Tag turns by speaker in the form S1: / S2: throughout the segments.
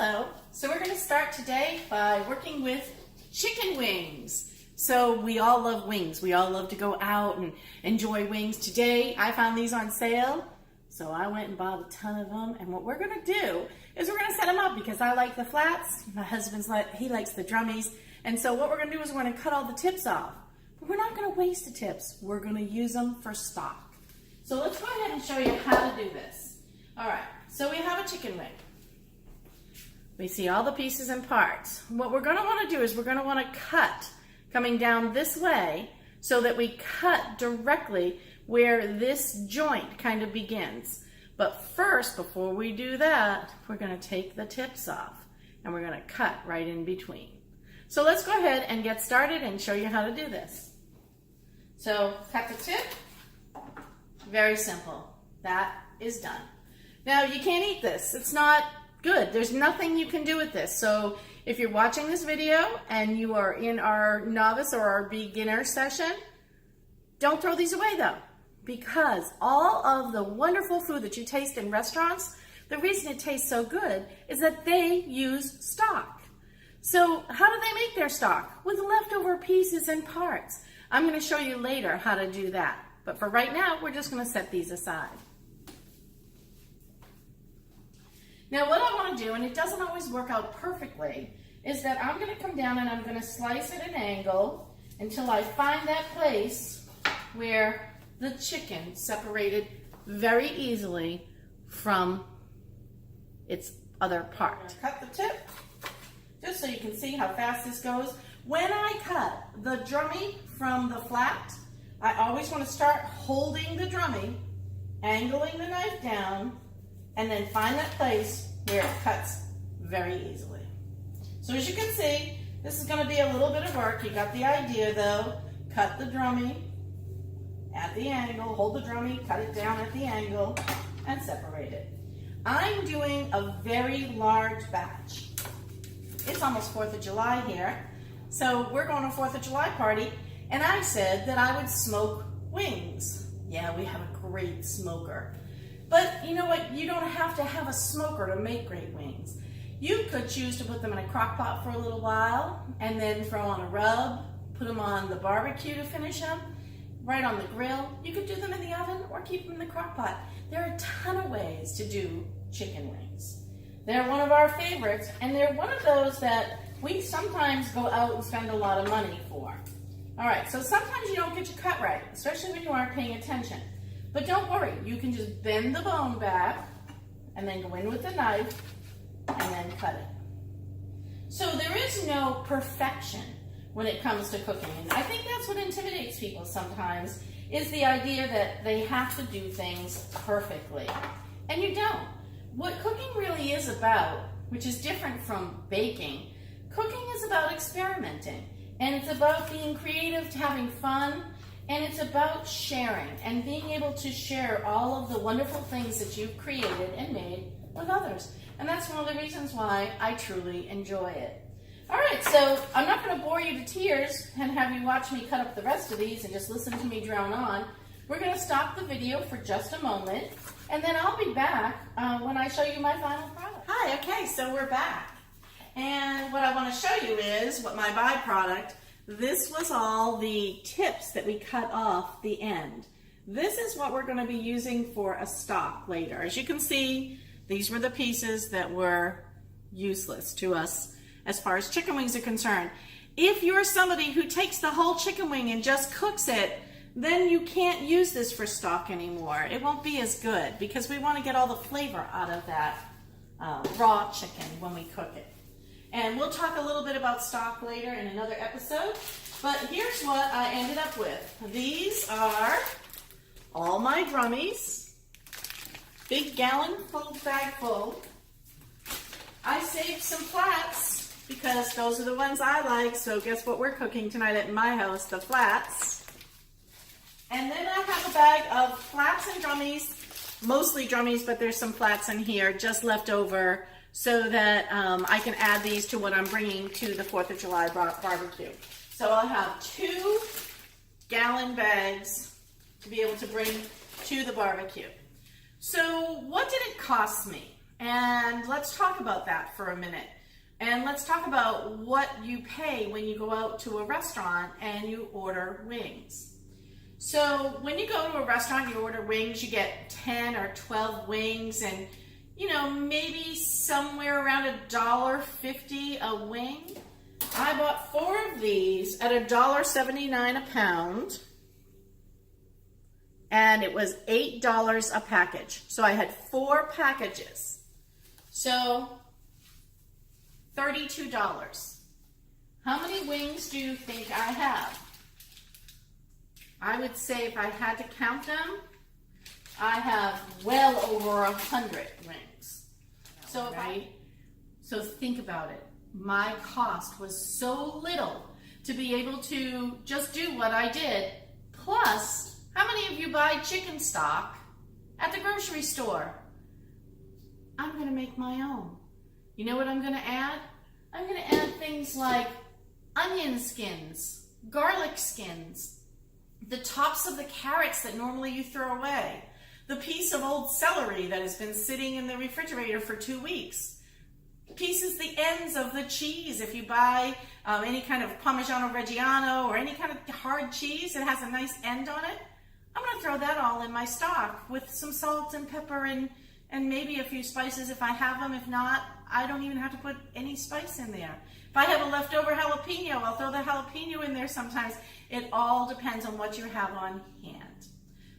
S1: Hello. So we're going to start today by working with chicken wings. So we all love wings. We all love to go out and enjoy wings. Today I found these on sale, so I went and bought a ton of them. And what we're going to do is we're going to set them up because I like the flats. My husband's he likes the drummies. And so what we're going to do is we're going to cut all the tips off. But we're not going to waste the tips. We're going to use them for stock. So let's go ahead and show you how to do this. All right. So we have a chicken wing. We see all the pieces and parts. What we're going to want to do is we're going to want to cut coming down this way so that we cut directly where this joint kind of begins. But first, before we do that, we're going to take the tips off and we're going to cut right in between. So let's go ahead and get started and show you how to do this. So cut the tip. Very simple. That is done. Now you can't eat this. It's not good. There's nothing you can do with this. So if you're watching this video and you are in our novice or our beginner session, don't throw these away though, because all of the wonderful food that you taste in restaurants, the reason it tastes so good is that they use stock. So how do they make their stock? With leftover pieces and parts. I'm going to show you later how to do that. But for right now, we're just going to set these aside. Now what I want to do, and it doesn't always work out perfectly, is that I'm going to come down and I'm going to slice at an angle until I find that place where the chicken separated very easily from its other part. Cut the tip, just so you can see how fast this goes. When I cut the drummy from the flat, I always want to start holding the drummy, angling the knife down, and then find that place where it cuts very easily. So as you can see, this is going to be a little bit of work. You got the idea though. Cut the drummy at the angle, hold the drummy, cut it down at the angle, and separate it. I'm doing a very large batch. It's almost 4th of July here, so we're going to a 4th of July party, and I said that I would smoke wings. Yeah, we have a great smoker. But you know what? You don't have to have a smoker to make great wings. You could choose to put them in a crock pot for a little while and then throw on a rub, put them on the barbecue to finish them, right on the grill. You could do them in the oven or keep them in the crock pot. There are a ton of ways to do chicken wings. They're one of our favorites, and they're one of those that we sometimes go out and spend a lot of money for. All right, so sometimes you don't get your cut right, especially when you aren't paying attention. But don't worry, you can just bend the bone back and then go in with the knife and then cut it. So there is no perfection when it comes to cooking. And I think that's what intimidates people sometimes, is the idea that they have to do things perfectly. And you don't. What cooking really is about, which is different from baking, cooking is about experimenting. And it's about being creative, having fun, and it's about sharing and being able to share all of the wonderful things that you've created and made with others. And that's one of the reasons why I truly enjoy it. All right, so I'm not going to bore you to tears and have you watch me cut up the rest of these and just listen to me drone on. We're going to stop the video for just a moment, and then I'll be back when I show you my final product. Hi, okay, so we're back. And what I want to show you is what my byproduct. This was all the tips that we cut off the end. This is what we're going to be using for a stock later. As you can see, these were the pieces that were useless to us as far as chicken wings are concerned. If you're somebody who takes the whole chicken wing and just cooks it, then you can't use this for stock anymore. It won't be as good because we want to get all the flavor out of that raw chicken when we cook it. And we'll talk a little bit about stock later in another episode. But here's what I ended up with. These are all my drummies. Big gallon full bag full. I saved some flats because those are the ones I like. So guess what we're cooking tonight at my house? The flats. And then I have a bag of flats and drummies. Mostly drummies, but there's some flats in here just left over, so that I can add these to what I'm bringing to the 4th of July barbecue. So I'll have 2 gallon bags to be able to bring to the barbecue. So what did it cost me? And let's talk about that for a minute. And let's talk about what you pay when you go out to a restaurant and you order wings. So when you go to a restaurant, you order wings, you get 10 or 12 wings, and maybe somewhere around $1.50 a wing. I bought 4 of these at $1.79 a pound, and it was $8 a package. So I had 4 packages. So $32. How many wings do you think I have? I would say if I had to count them, I have well over 100 wings. So So think about it. My cost was so little to be able to just do what I did. Plus, how many of you buy chicken stock at the grocery store? I'm going to make my own. You know what I'm going to add? I'm going to add things like onion skins, garlic skins, the tops of the carrots that normally you throw away, the piece of old celery that has been sitting in the refrigerator for 2 weeks, the ends of the cheese. If you buy any kind of Parmigiano Reggiano or any kind of hard cheese that has a nice end on it, I'm going to throw that all in my stock with some salt and pepper and maybe a few spices if I have them. If not, I don't even have to put any spice in there. If I have a leftover jalapeno, I'll throw the jalapeno in there sometimes. It all depends on what you have on hand.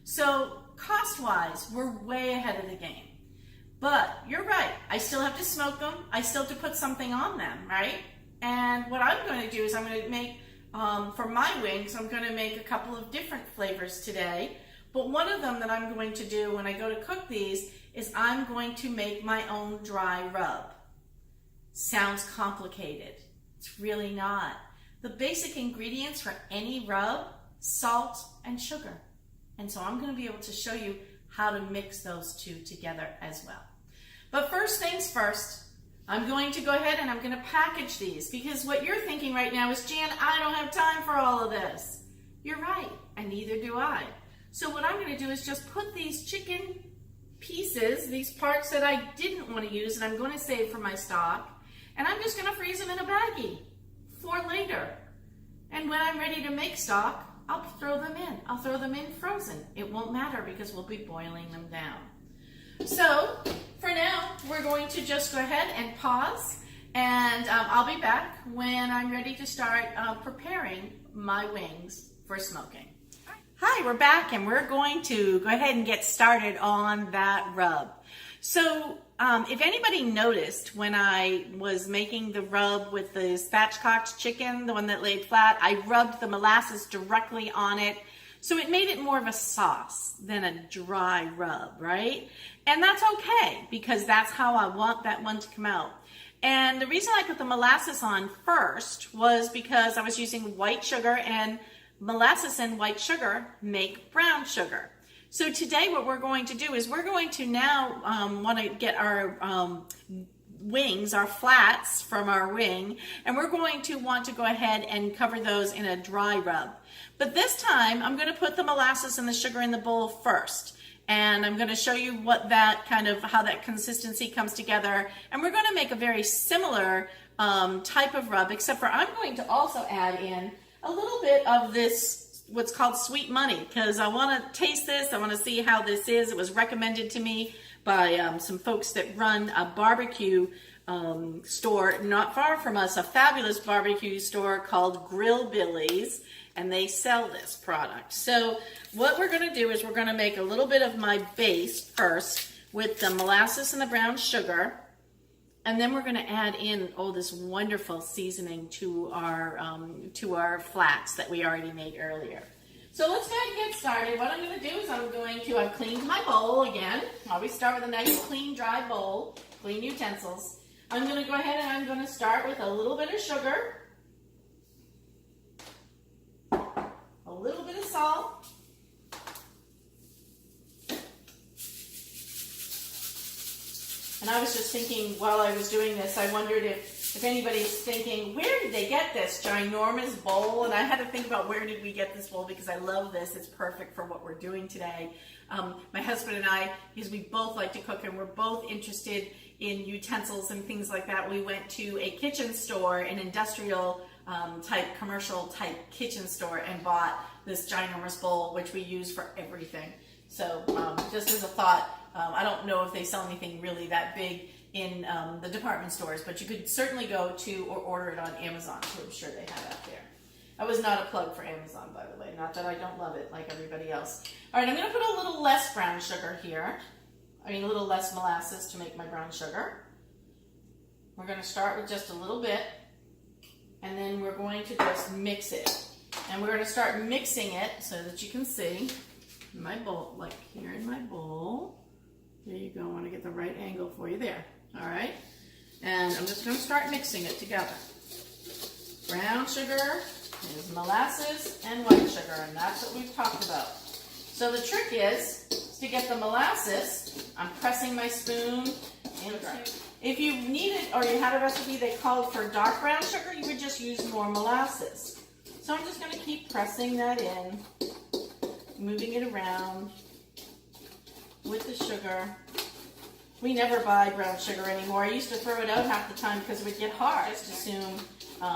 S1: So cost-wise, we're way ahead of the game. But you're right, I still have to smoke them. I still have to put something on them, right? And what I'm going to do is I'm going to make, for my wings, I'm going to make a couple of different flavors today. But one of them that I'm going to do when I go to cook these is I'm going to make my own dry rub. Sounds complicated. It's really not. The basic ingredients for any rub, salt and sugar. And so I'm going to be able to show you how to mix those two together as well. But first things first, I'm going to go ahead and I'm going to package these, because what you're thinking right now is, Jan, I don't have time for all of this. You're right, and neither do I. So what I'm going to do is just put these chicken pieces, these parts that I didn't want to use and I'm going to save for my stock, and I'm just going to freeze them in a baggie for later. And when I'm ready to make stock, I'll throw them in. I'll throw them in frozen. It won't matter because we'll be boiling them down. So for now, we're going to just go ahead and pause, and I'll be back when I'm ready to start preparing my wings for smoking. Hi, we're back, and we're going to go ahead and get started on that rub. So if anybody noticed when I was making the rub with the spatchcocked chicken, the one that laid flat, I rubbed the molasses directly on it. So it made it more of a sauce than a dry rub, right? And that's okay, because that's how I want that one to come out. And the reason I put the molasses on first was because I was using white sugar, and molasses and white sugar make brown sugar. So today what we're going to do is we're going to now want to get our wings, our flats from our wing, and we're going to want to go ahead and cover those in a dry rub. But this time I'm going to put the molasses and the sugar in the bowl first. And I'm going to show you what that how that consistency comes together. And we're going to make a very similar type of rub, except for I'm going to also add in a little bit of this, what's called sweet money, because I want to taste this. I want to see how this is. It was recommended to me by some folks that run a barbecue store not far from us, a fabulous barbecue store called Grill Billy's, and they sell this product. So what we're going to do is we're going to make a little bit of my base first with the molasses and the brown sugar. And then we're going to add in all this wonderful seasoning to our flats that we already made earlier. So let's go ahead and get started. What I'm going to do is I've cleaned my bowl again. I always start with a nice clean dry bowl, clean utensils. I'm going to go ahead and I'm going to start with a little bit of sugar, a little bit of salt, and I was just thinking while I was doing this, I wondered if anybody's thinking, where did they get this ginormous bowl? And I had to think about where did we get this bowl, because I love this. It's perfect for what we're doing today. My husband and I, because we both like to cook and we're both interested
S2: in utensils and things like that, we went to a kitchen store, an industrial type, commercial type kitchen store, and bought this ginormous bowl, which we use for everything. So just as a thought, I don't know if they sell anything really that big in the department stores, but you could certainly go to or order it on Amazon, too. I'm sure they have out there. That was not a plug for Amazon, by the way. Not that I don't love it like everybody else. All right, I'm going to put a little less brown sugar here. I mean, a little less molasses to make my brown sugar. We're going to start with just a little bit, and then we're going to just mix it. And we're going to start mixing it so that you can see in my bowl, like here in my bowl. There you go. I want to get the right angle for you there. All right. And I'm just going to start mixing it together. Brown sugar is molasses and white sugar, and that's what we've talked about. So the trick is to get the molasses. I'm pressing my spoon into. If you needed or you had a recipe that called for dark brown sugar, you would just use more molasses. So I'm just going to keep pressing that in, moving it around with the sugar. We never buy brown sugar anymore. I used to throw it out half the time because it would get hard. Just as soon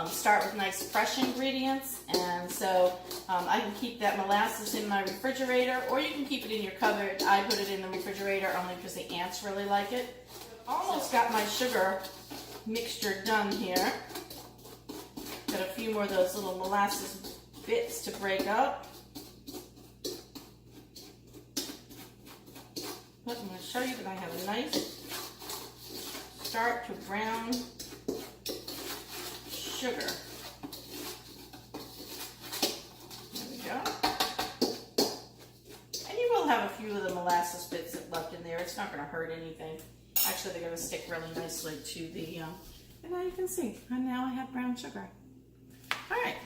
S2: start with nice fresh ingredients, and so I can keep that molasses in my refrigerator, or you can keep it in your cupboard. I put it in the refrigerator only because the ants really like it. Almost got my sugar mixture done here. Got a few more of those little molasses bits to break up. But I'm going to show you that I have a nice start to brown sugar. There we go. And you will have a few of the molasses bits left in there. It's not going to hurt anything. Actually, they're going to stick really nicely to the, and now you can see, and now I have brown sugar. All right,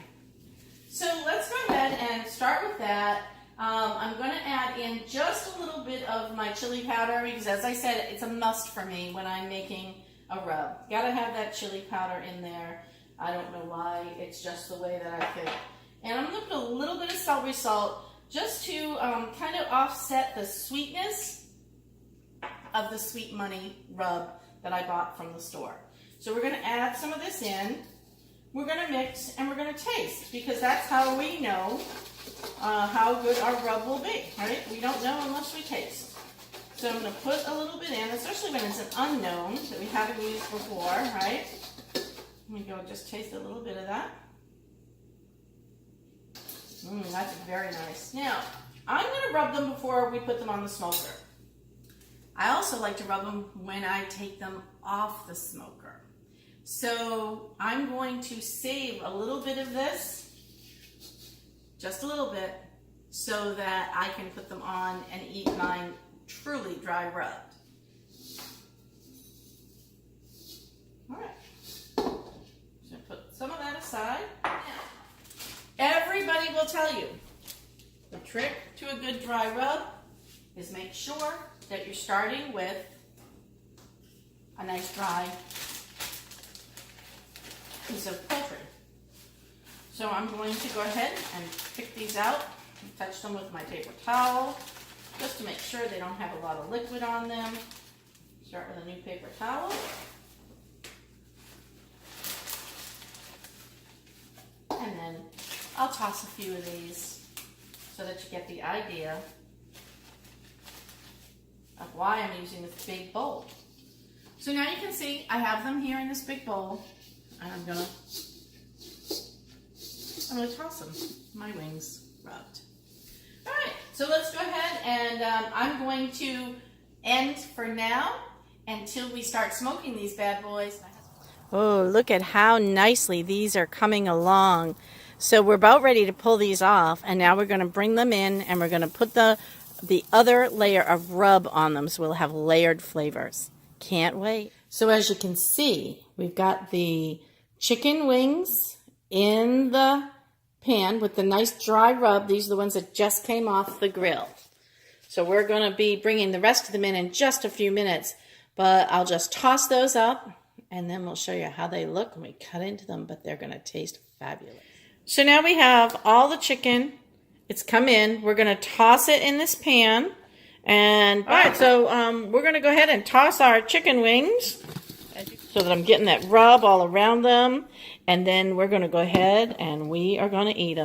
S2: so let's go ahead and start with that. I'm going to add in just a little bit of my chili powder because, as I said, it's a must for me when I'm making a rub. Got to have that chili powder in there. I don't know why, it's just the way that I think. And I'm going to put a little bit of celery salt just to kind of offset the sweetness of the Sweet Money rub that I bought from the store. So we're going to add some of this in. We're going to mix and we're going to taste, because that's how we know how good our rub will be, right? We don't know unless we taste. So I'm going to put a little bit in, especially when it's an unknown that we haven't used before, right? Let me go just taste a little bit of that. That's very nice. Now, I'm going to rub them before we put them on the smoker. I also like to rub them when I take them off the smoker. So I'm going to save a little bit of this, just a little bit, so that I can put them on and eat mine truly dry rubbed. All right, so put some of that aside. Now, everybody will tell you the trick to a good dry rub is make sure that you're starting with a nice dry piece of poultry. So I'm going to go ahead and pick these out and touch them with my paper towel just to make sure they don't have a lot of liquid on them. Start with a new paper towel. And then I'll toss a few of these so that you get the idea of why I'm using this big bowl. So now you can see I have them here in this big bowl, and I'm gonna toss them, my wings rubbed. All right, so let's go ahead and I'm going to end for now until we start smoking these bad boys. Oh, look at how nicely these are coming along. So we're about ready to pull these off, and now we're going to bring them in and we're going to put the other layer of rub on them, so we'll have layered flavors. Can't wait. So as you can see, we've got the chicken wings in the pan with the nice dry rub. These are the ones that just came off the grill. So we're going to be bringing the rest of them in just a few minutes, but I'll just toss those up and then we'll show you how they look when we cut into them, but they're going to taste fabulous. So now we have all the chicken. It's come in. We're going to toss it in this pan,
S1: And all right, so we're gonna go ahead and toss our chicken wings so that I'm getting that rub all around them. And then we're gonna go ahead and we are gonna eat them.